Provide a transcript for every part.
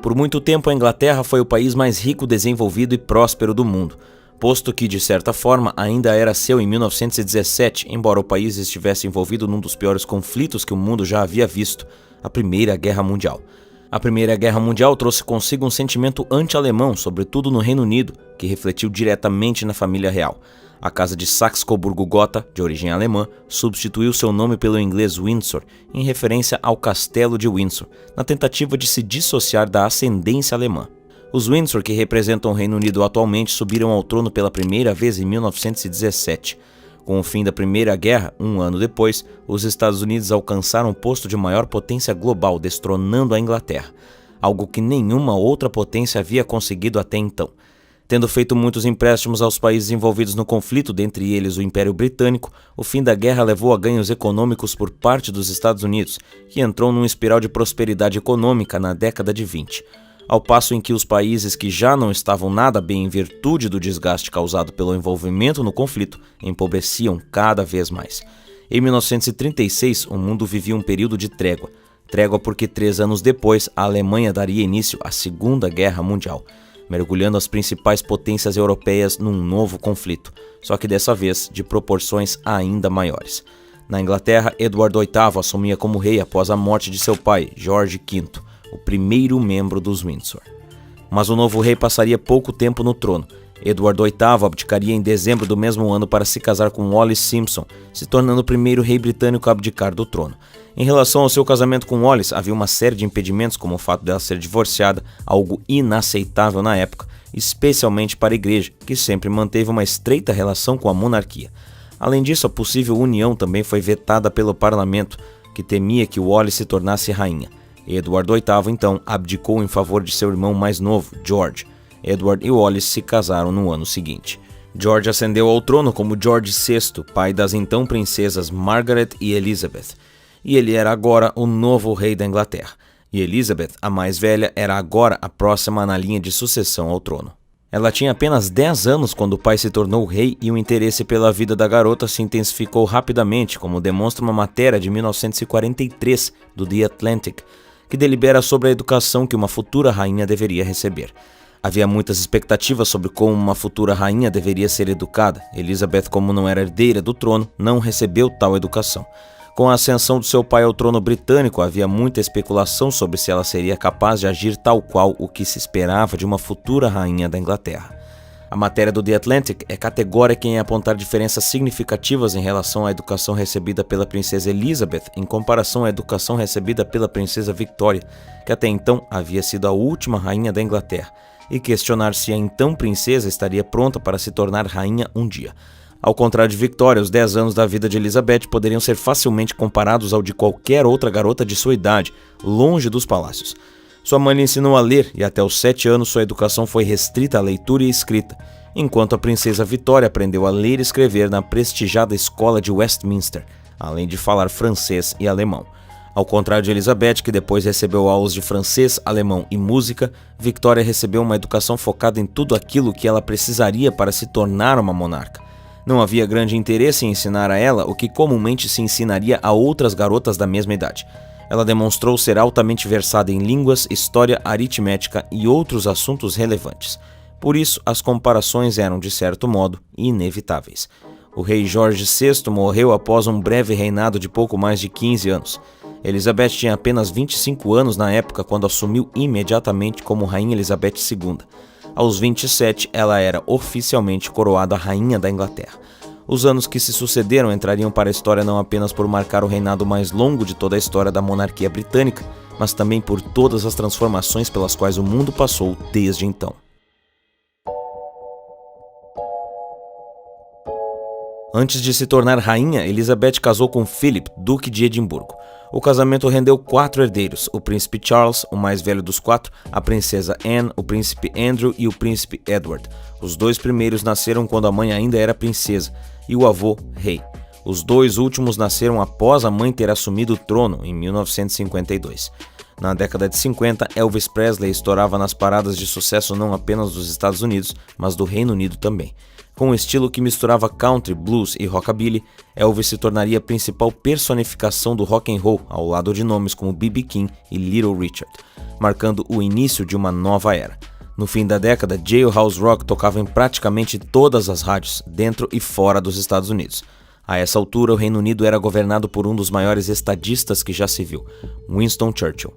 Por muito tempo, a Inglaterra foi o país mais rico, desenvolvido e próspero do mundo, posto que, de certa forma, ainda era seu em 1917, embora o país estivesse envolvido num dos piores conflitos que o mundo já havia visto, a Primeira Guerra Mundial. A Primeira Guerra Mundial trouxe consigo um sentimento anti-alemão, sobretudo no Reino Unido, que refletiu diretamente na família real. A Casa de Saxe-Coburgo-Gotha, de origem alemã, substituiu seu nome pelo inglês Windsor, em referência ao Castelo de Windsor, na tentativa de se dissociar da ascendência alemã. Os Windsor, que representam o Reino Unido atualmente, subiram ao trono pela primeira vez em 1917. Com o fim da Primeira Guerra, um ano depois, os Estados Unidos alcançaram o posto de maior potência global, destronando a Inglaterra, algo que nenhuma outra potência havia conseguido até então. Tendo feito muitos empréstimos aos países envolvidos no conflito, dentre eles o Império Britânico, o fim da guerra levou a ganhos econômicos por parte dos Estados Unidos, que entrou num espiral de prosperidade econômica na década de 20. Ao passo em que os países que já não estavam nada bem em virtude do desgaste causado pelo envolvimento no conflito, empobreciam cada vez mais. Em 1936, o mundo vivia um período de trégua. Trégua porque 3 anos depois, a Alemanha daria início à Segunda Guerra Mundial, mergulhando as principais potências europeias num novo conflito, só que dessa vez de proporções ainda maiores. Na Inglaterra, Eduardo VIII assumia como rei após a morte de seu pai, Jorge V, o primeiro membro dos Windsor. Mas o novo rei passaria pouco tempo no trono. Eduardo VIII abdicaria em dezembro do mesmo ano para se casar com Wallis Simpson, se tornando o primeiro rei britânico a abdicar do trono. Em relação ao seu casamento com Wallis, havia uma série de impedimentos, como o fato dela ser divorciada, algo inaceitável na época, especialmente para a igreja, que sempre manteve uma estreita relação com a monarquia. Além disso, a possível união também foi vetada pelo parlamento, que temia que Wallis se tornasse rainha. Eduardo VIII, então, abdicou em favor de seu irmão mais novo, George. Edward e Wallis se casaram no ano seguinte. George ascendeu ao trono como George VI, pai das então princesas Margaret e Elizabeth. E ele era agora o novo rei da Inglaterra. E Elizabeth, a mais velha, era agora a próxima na linha de sucessão ao trono. Ela tinha apenas 10 anos quando o pai se tornou rei e o interesse pela vida da garota se intensificou rapidamente, como demonstra uma matéria de 1943 do The Atlantic, que delibera sobre a educação que uma futura rainha deveria receber. Havia muitas expectativas sobre como uma futura rainha deveria ser educada. Elizabeth, como não era herdeira do trono, não recebeu tal educação. Com a ascensão do seu pai ao trono britânico, havia muita especulação sobre se ela seria capaz de agir tal qual o que se esperava de uma futura rainha da Inglaterra. A matéria do The Atlantic é categórica em apontar diferenças significativas em relação à educação recebida pela princesa Elizabeth em comparação à educação recebida pela princesa Victoria, que até então havia sido a última rainha da Inglaterra, e questionar se a então princesa estaria pronta para se tornar rainha um dia. Ao contrário de Victoria, os 10 anos da vida de Elizabeth poderiam ser facilmente comparados ao de qualquer outra garota de sua idade, longe dos palácios. Sua mãe lhe ensinou a ler e até os 7 anos sua educação foi restrita à leitura e escrita, enquanto a princesa Victoria aprendeu a ler e escrever na prestigiada escola de Westminster, além de falar francês e alemão. Ao contrário de Elizabeth, que depois recebeu aulas de francês, alemão e música, Victoria recebeu uma educação focada em tudo aquilo que ela precisaria para se tornar uma monarca. Não havia grande interesse em ensinar a ela o que comumente se ensinaria a outras garotas da mesma idade. Ela demonstrou ser altamente versada em línguas, história, aritmética e outros assuntos relevantes. Por isso, as comparações eram, de certo modo, inevitáveis. O rei Jorge VI morreu após um breve reinado de pouco mais de 15 anos. Elizabeth tinha apenas 25 anos na época quando assumiu imediatamente como Rainha Elizabeth II. Aos 27, ela era oficialmente coroada Rainha da Inglaterra. Os anos que se sucederam entrariam para a história não apenas por marcar o reinado mais longo de toda a história da monarquia britânica, mas também por todas as transformações pelas quais o mundo passou desde então. Antes de se tornar rainha, Elizabeth casou com Philip, duque de Edimburgo. O casamento rendeu 4 herdeiros, o príncipe Charles, o mais velho dos 4, a princesa Anne, o príncipe Andrew e o príncipe Edward. Os 2 primeiros nasceram quando a mãe ainda era princesa, e o avô, rei. Os 2 últimos nasceram após a mãe ter assumido o trono, em 1952. Na década de 50, Elvis Presley estourava nas paradas de sucesso não apenas dos Estados Unidos, mas do Reino Unido também. Com um estilo que misturava country, blues e rockabilly, Elvis se tornaria a principal personificação do rock and roll, ao lado de nomes como B.B. King e Little Richard. marcando o início de uma nova era. No fim da década, Jailhouse Rock tocava em praticamente todas as rádios, dentro e fora dos Estados Unidos. A essa altura, o Reino Unido era governado por um dos maiores estadistas que já se viu, Winston Churchill.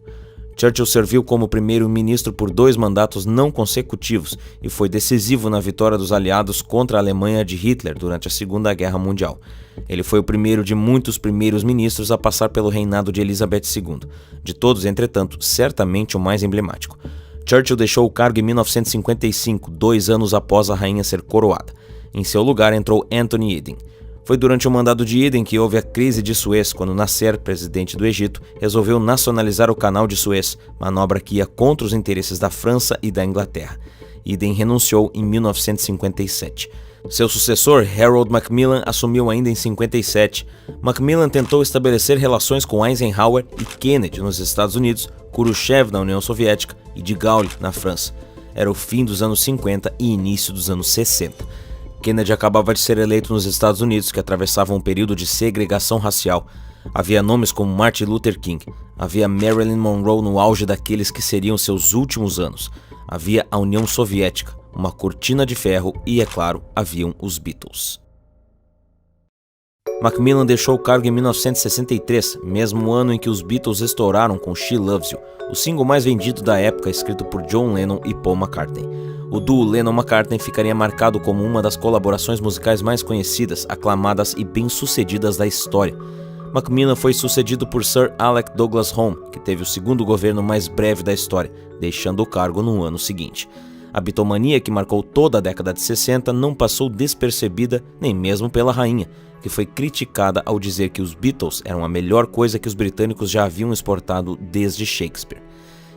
Churchill serviu como primeiro-ministro por 2 mandatos não consecutivos e foi decisivo na vitória dos aliados contra a Alemanha de Hitler durante a Segunda Guerra Mundial. Ele foi o primeiro de muitos primeiros ministros a passar pelo reinado de Elizabeth II. De todos, entretanto, certamente o mais emblemático. Churchill deixou o cargo em 1955, 2 anos após a rainha ser coroada. Em seu lugar entrou Anthony Eden. Foi durante o mandato de Eden que houve a crise de Suez, quando Nasser, presidente do Egito, resolveu nacionalizar o canal de Suez, manobra que ia contra os interesses da França e da Inglaterra. Eden renunciou em 1957. Seu sucessor, Harold Macmillan, assumiu ainda em 57. Macmillan tentou estabelecer relações com Eisenhower e Kennedy nos Estados Unidos, Khrushchev na União Soviética e de Gaulle na França. Era o fim dos anos 50 e início dos anos 60. Kennedy acabava de ser eleito nos Estados Unidos, que atravessavam um período de segregação racial. Havia nomes como Martin Luther King. Havia Marilyn Monroe no auge daqueles que seriam seus últimos anos. Havia a União Soviética, uma cortina de ferro e, é claro, haviam os Beatles. Macmillan deixou o cargo em 1963, mesmo ano em que os Beatles estouraram com She Loves You, o single mais vendido da época, escrito por John Lennon e Paul McCartney. O duo Lennon-McCartney ficaria marcado como uma das colaborações musicais mais conhecidas, aclamadas e bem-sucedidas da história. Macmillan foi sucedido por Sir Alec Douglas Home, que teve o segundo governo mais breve da história, deixando o cargo no ano seguinte. A bitomania que marcou toda a década de 60 não passou despercebida nem mesmo pela rainha, que foi criticada ao dizer que os Beatles eram a melhor coisa que os britânicos já haviam exportado desde Shakespeare.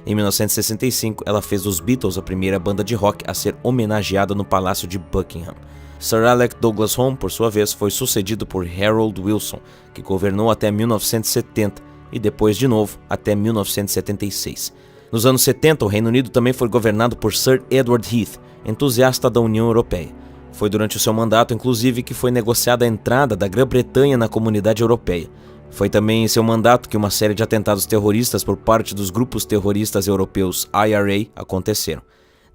Em 1965, ela fez dos Beatles a primeira banda de rock a ser homenageada no Palácio de Buckingham. Sir Alec Douglas Home, por sua vez, foi sucedido por Harold Wilson, que governou até 1970 e depois de novo até 1976. Nos anos 70, o Reino Unido também foi governado por Sir Edward Heath, entusiasta da União Europeia. Foi durante o seu mandato, inclusive, que foi negociada a entrada da Grã-Bretanha na Comunidade Europeia. Foi também em seu mandato que uma série de atentados terroristas por parte dos grupos terroristas europeus IRA aconteceram.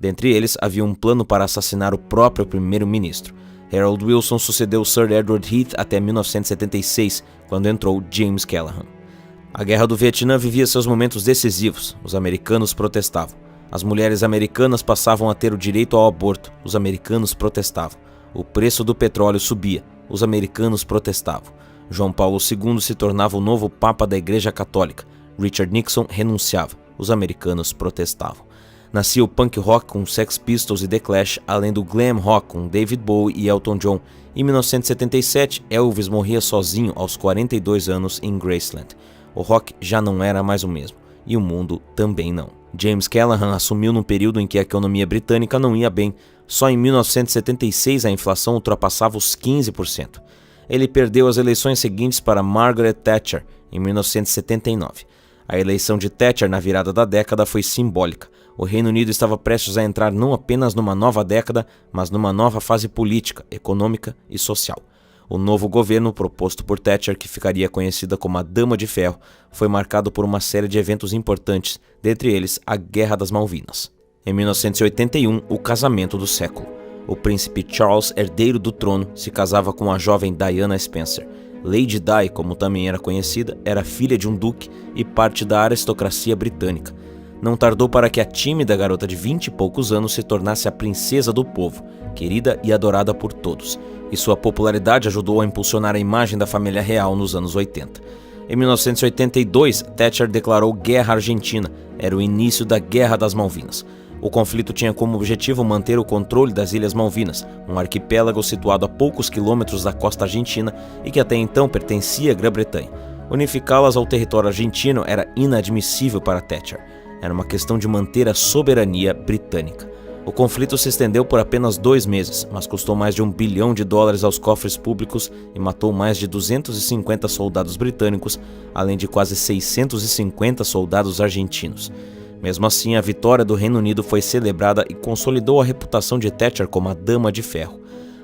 Dentre eles, havia um plano para assassinar o próprio primeiro-ministro. Harold Wilson sucedeu Sir Edward Heath até 1976, quando entrou James Callaghan. A Guerra do Vietnã vivia seus momentos decisivos. Os americanos protestavam. As mulheres americanas passavam a ter o direito ao aborto. Os americanos protestavam. O preço do petróleo subia. Os americanos protestavam. João Paulo II se tornava o novo Papa da Igreja Católica. Richard Nixon renunciava. Os americanos protestavam. Nascia o punk rock com Sex Pistols e The Clash, além do glam rock com David Bowie e Elton John. Em 1977, Elvis morria sozinho aos 42 anos em Graceland. O rock já não era mais o mesmo, e o mundo também não. James Callaghan assumiu num período em que a economia britânica não ia bem. Só em 1976 a inflação ultrapassava os 15%. Ele perdeu as eleições seguintes para Margaret Thatcher, em 1979. A eleição de Thatcher na virada da década foi simbólica. O Reino Unido estava prestes a entrar não apenas numa nova década, mas numa nova fase política, econômica e social. O novo governo proposto por Thatcher, que ficaria conhecida como a Dama de Ferro, foi marcado por uma série de eventos importantes, dentre eles a Guerra das Malvinas. Em 1981, o casamento do século. O príncipe Charles, herdeiro do trono, se casava com a jovem Diana Spencer. Lady Di, como também era conhecida, era filha de um duque e parte da aristocracia britânica. Não tardou para que a tímida garota de 20 e poucos anos se tornasse a princesa do povo, querida e adorada por todos, e sua popularidade ajudou a impulsionar a imagem da família real nos anos 80. Em 1982, Thatcher declarou guerra à Argentina. Era o início da Guerra das Malvinas. O conflito tinha como objetivo manter o controle das Ilhas Malvinas, um arquipélago situado a poucos quilômetros da costa argentina e que até então pertencia à Grã-Bretanha. Unificá-las ao território argentino era inadmissível para Thatcher. Era uma questão de manter a soberania britânica. O conflito se estendeu por apenas 2 meses, mas custou mais de $1 bilhão aos cofres públicos e matou mais de 250 soldados britânicos, além de quase 650 soldados argentinos. Mesmo assim, a vitória do Reino Unido foi celebrada e consolidou a reputação de Thatcher como a Dama de Ferro.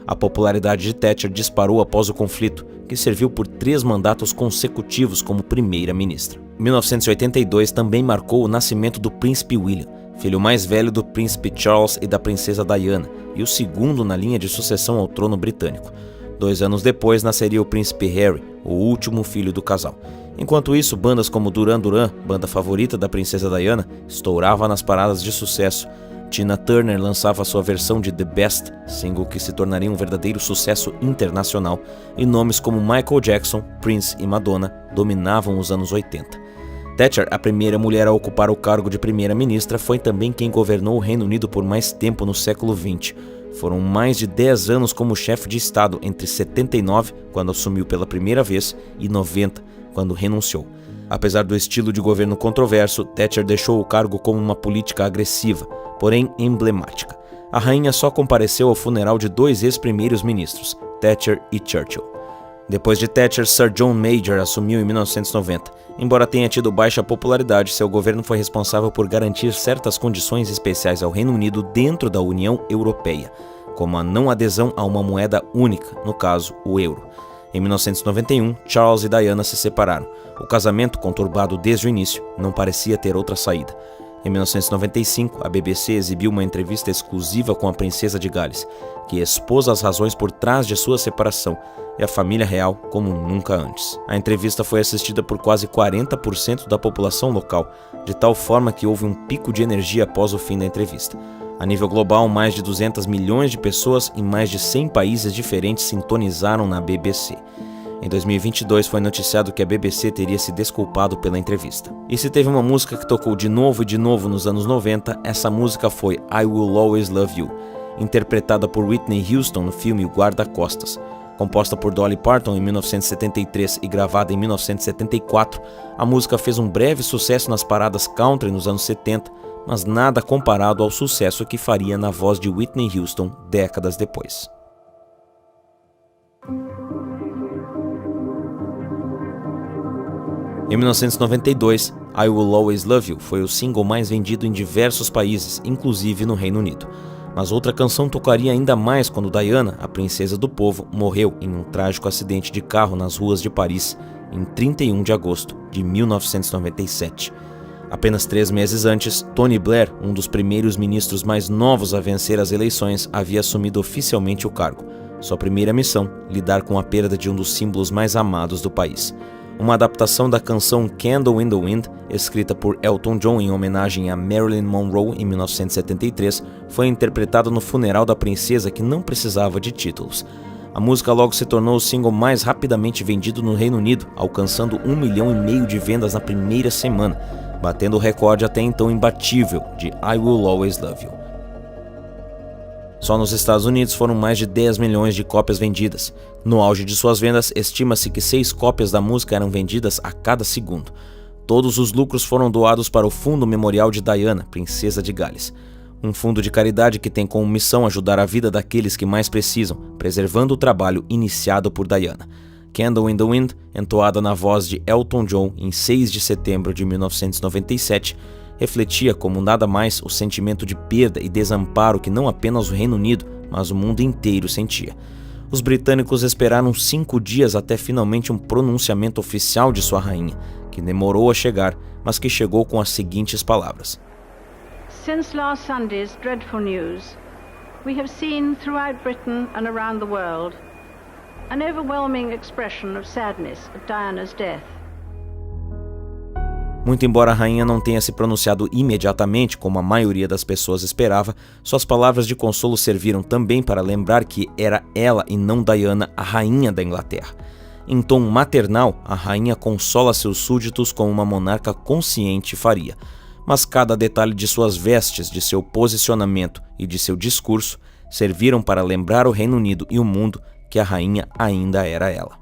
A popularidade de Thatcher disparou após o conflito, que serviu por 3 mandatos consecutivos como primeira-ministra. 1982 também marcou o nascimento do príncipe William, filho mais velho do príncipe Charles e da princesa Diana, e o segundo na linha de sucessão ao trono britânico. 2 anos depois nasceria o príncipe Harry, o último filho do casal. Enquanto isso, bandas como Duran Duran, banda favorita da princesa Diana, estourava nas paradas de sucesso. Tina Turner lançava sua versão de The Best, single que se tornaria um verdadeiro sucesso internacional, e nomes como Michael Jackson, Prince e Madonna dominavam os anos 80. Thatcher, a primeira mulher a ocupar o cargo de primeira-ministra, foi também quem governou o Reino Unido por mais tempo no século XX. Foram mais de 10 anos como chefe de Estado, entre 79, quando assumiu pela primeira vez, e 90, quando renunciou. Apesar do estilo de governo controverso, Thatcher deixou o cargo como uma política agressiva, porém emblemática. A rainha só compareceu ao funeral de 2 ex-primeiros ministros, Thatcher e Churchill. Depois de Thatcher, Sir John Major assumiu em 1990. Embora tenha tido baixa popularidade, seu governo foi responsável por garantir certas condições especiais ao Reino Unido dentro da União Europeia, como a não adesão a uma moeda única, no caso, o euro. Em 1991, Charles e Diana se separaram. O casamento, conturbado desde o início, não parecia ter outra saída. Em 1995, a BBC exibiu uma entrevista exclusiva com a princesa de Gales, que expôs as razões por trás de sua separação e a família real como nunca antes. A entrevista foi assistida por quase 40% da população local, de tal forma que houve um pico de energia após o fim da entrevista. A nível global, mais de 200 milhões de pessoas em mais de 100 países diferentes sintonizaram na BBC. Em 2022 foi noticiado que a BBC teria se desculpado pela entrevista. E se teve uma música que tocou de novo e de novo nos anos 90, essa música foi I Will Always Love You, interpretada por Whitney Houston no filme O Guarda-Costas. Composta por Dolly Parton em 1973 e gravada em 1974, a música fez um breve sucesso nas paradas country nos anos 70, mas nada comparado ao sucesso que faria na voz de Whitney Houston décadas depois. Em 1992, I Will Always Love You foi o single mais vendido em diversos países, inclusive no Reino Unido. Mas outra canção tocaria ainda mais quando Diana, a princesa do povo, morreu em um trágico acidente de carro nas ruas de Paris, em 31 de agosto de 1997. Apenas 3 meses antes, Tony Blair, um dos primeiros ministros mais novos a vencer as eleições, havia assumido oficialmente o cargo. Sua primeira missão, lidar com a perda de um dos símbolos mais amados do país. Uma adaptação da canção Candle in the Wind, escrita por Elton John em homenagem a Marilyn Monroe em 1973, foi interpretada no funeral da princesa que não precisava de títulos. A música logo se tornou o single mais rapidamente vendido no Reino Unido, alcançando 1,5 milhão de vendas na primeira semana, batendo o recorde até então imbatível de I Will Always Love You. Só nos Estados Unidos foram mais de 10 milhões de cópias vendidas. No auge de suas vendas, estima-se que 6 cópias da música eram vendidas a cada segundo. Todos os lucros foram doados para o Fundo Memorial de Diana, princesa de Gales. Um fundo de caridade que tem como missão ajudar a vida daqueles que mais precisam, preservando o trabalho iniciado por Diana. Candle in the Wind, entoada na voz de Elton John em 6 de setembro de 1997, refletia como nada mais o sentimento de perda e desamparo que não apenas o Reino Unido, mas o mundo inteiro sentia. Os britânicos esperaram 5 dias até finalmente um pronunciamento oficial de sua rainha, que demorou a chegar, mas que chegou com as seguintes palavras. Since last Sunday's dreadful news, we have seen throughout Britain and around the world an overwhelming expression of sadness at Diana's death. Muito embora a rainha não tenha se pronunciado imediatamente, como a maioria das pessoas esperava, suas palavras de consolo serviram também para lembrar que era ela e não Diana a rainha da Inglaterra. Em tom maternal, a rainha consola seus súditos como uma monarca consciente faria, mas cada detalhe de suas vestes, de seu posicionamento e de seu discurso serviram para lembrar o Reino Unido e o mundo que a rainha ainda era ela.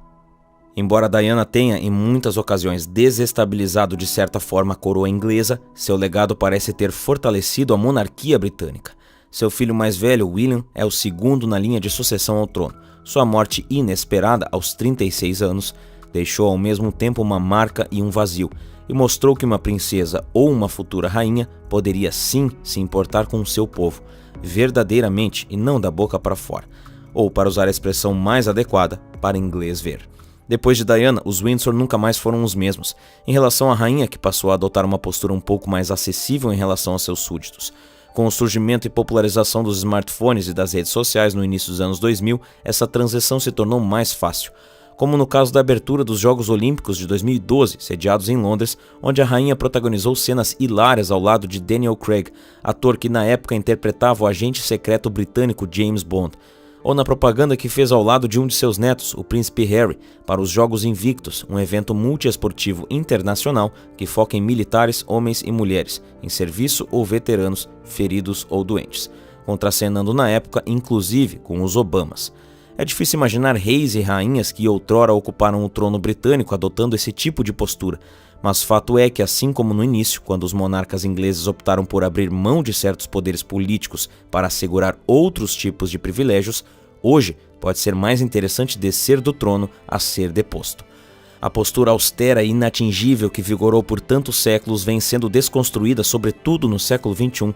Embora Diana tenha, em muitas ocasiões, desestabilizado de certa forma a coroa inglesa, seu legado parece ter fortalecido a monarquia britânica. Seu filho mais velho, William, é o segundo na linha de sucessão ao trono. Sua morte inesperada, aos 36 anos, deixou ao mesmo tempo uma marca e um vazio, e mostrou que uma princesa ou uma futura rainha poderia sim se importar com o seu povo, verdadeiramente e não da boca para fora, ou, para usar a expressão mais adequada, para inglês ver. Depois de Diana, os Windsor nunca mais foram os mesmos, em relação à rainha, que passou a adotar uma postura um pouco mais acessível em relação aos seus súditos. Com o surgimento e popularização dos smartphones e das redes sociais no início dos anos 2000, essa transição se tornou mais fácil. Como no caso da abertura dos Jogos Olímpicos de 2012, sediados em Londres, onde a rainha protagonizou cenas hilárias ao lado de Daniel Craig, ator que na época interpretava o agente secreto britânico James Bond, ou na propaganda que fez ao lado de um de seus netos, o príncipe Harry, para os Jogos Invictus, um evento multiesportivo internacional que foca em militares, homens e mulheres, em serviço ou veteranos, feridos ou doentes, contracenando na época, inclusive, com os Obamas. É difícil imaginar reis e rainhas que outrora ocuparam o trono britânico adotando esse tipo de postura, mas fato é que, assim como no início, quando os monarcas ingleses optaram por abrir mão de certos poderes políticos para assegurar outros tipos de privilégios, hoje pode ser mais interessante descer do trono a ser deposto. A postura austera e inatingível que vigorou por tantos séculos vem sendo desconstruída, sobretudo no século XXI.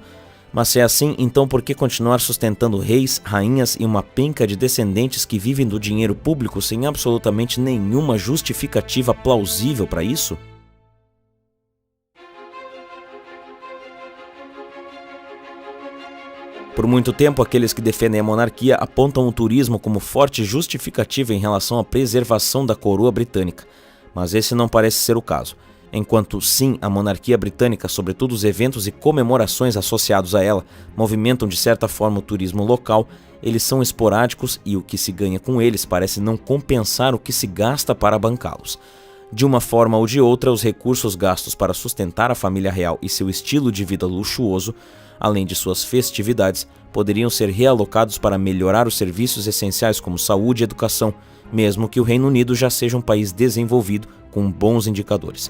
Mas se é assim, então por que continuar sustentando reis, rainhas e uma penca de descendentes que vivem do dinheiro público sem absolutamente nenhuma justificativa plausível para isso? Por muito tempo, aqueles que defendem a monarquia apontam o turismo como forte justificativa em relação à preservação da coroa britânica, mas esse não parece ser o caso. Enquanto sim, a monarquia britânica, sobretudo os eventos e comemorações associados a ela, movimentam de certa forma o turismo local, eles são esporádicos e o que se ganha com eles parece não compensar o que se gasta para bancá-los. De uma forma ou de outra, os recursos gastos para sustentar a família real e seu estilo de vida luxuoso, além de suas festividades, poderiam ser realocados para melhorar os serviços essenciais como saúde e educação, mesmo que o Reino Unido já seja um país desenvolvido com bons indicadores.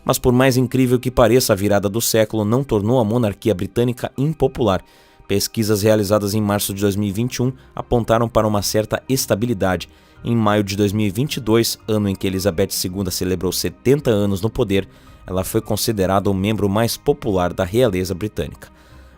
Mas por mais incrível que pareça, a virada do século não tornou a monarquia britânica impopular. Pesquisas realizadas em março de 2021 apontaram para uma certa estabilidade. Em maio de 2022, ano em que Elizabeth II celebrou 70 anos no poder, ela foi considerada o membro mais popular da realeza britânica.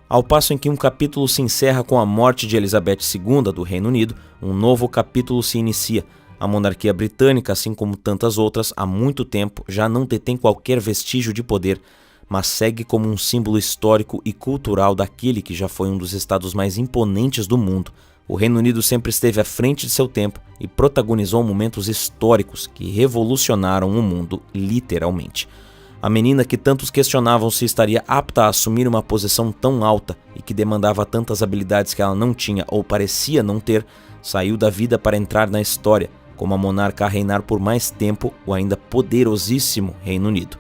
Ao passo em que um capítulo se encerra com a morte de Elizabeth II do Reino Unido, um novo capítulo se inicia. A monarquia britânica, assim como tantas outras, há muito tempo já não detém qualquer vestígio de poder, mas segue como um símbolo histórico e cultural daquele que já foi um dos estados mais imponentes do mundo. O Reino Unido sempre esteve à frente de seu tempo e protagonizou momentos históricos que revolucionaram o mundo, literalmente. A menina que tantos questionavam se estaria apta a assumir uma posição tão alta e que demandava tantas habilidades que ela não tinha ou parecia não ter, saiu da vida para entrar na história, como a monarca a reinar por mais tempo o ainda poderosíssimo Reino Unido.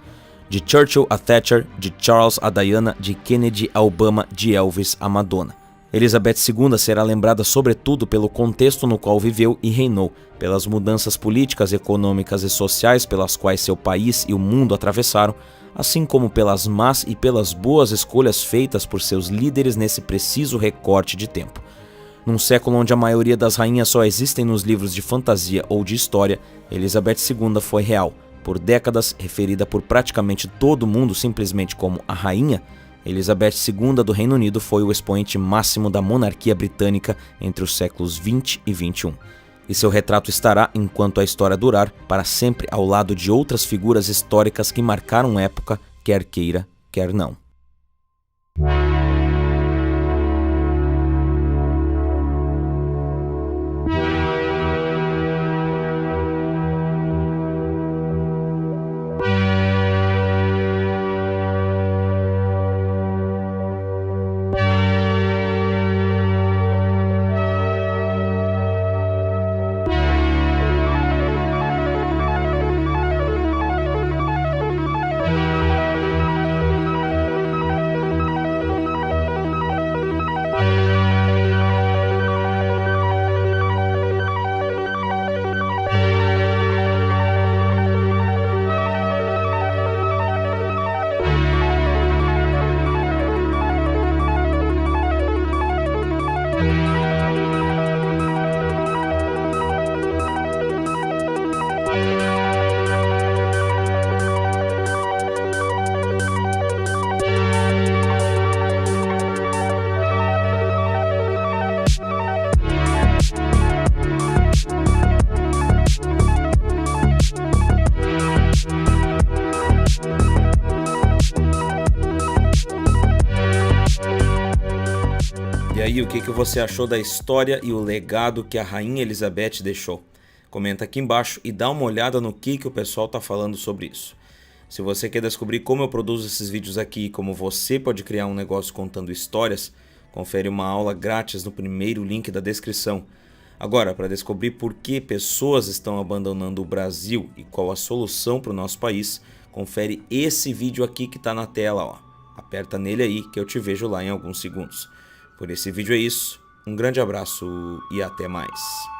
De Churchill a Thatcher, de Charles a Diana, de Kennedy a Obama, de Elvis a Madonna. Elizabeth II será lembrada sobretudo pelo contexto no qual viveu e reinou, pelas mudanças políticas, econômicas e sociais pelas quais seu país e o mundo atravessaram, assim como pelas más e pelas boas escolhas feitas por seus líderes nesse preciso recorte de tempo. Num século onde a maioria das rainhas só existem nos livros de fantasia ou de história, Elizabeth II foi real. Por décadas, referida por praticamente todo mundo simplesmente como a rainha, Elizabeth II do Reino Unido foi o expoente máximo da monarquia britânica entre os séculos 20 e 21. E seu retrato estará, enquanto a história durar, para sempre ao lado de outras figuras históricas que marcaram época, quer queira, quer não. aí, o que você achou da história e o legado que a Rainha Elizabeth deixou? Comenta aqui embaixo e dá uma olhada no que o pessoal tá falando sobre isso. Se você quer descobrir como eu produzo esses vídeos aqui e como você pode criar um negócio contando histórias, confere uma aula grátis no primeiro link da descrição. Agora, para descobrir por que pessoas estão abandonando o Brasil e qual a solução para o nosso país, confere esse vídeo aqui que está na tela, ó. Aperta nele aí que eu te vejo lá em alguns segundos. Por esse vídeo é isso, um grande abraço e até mais.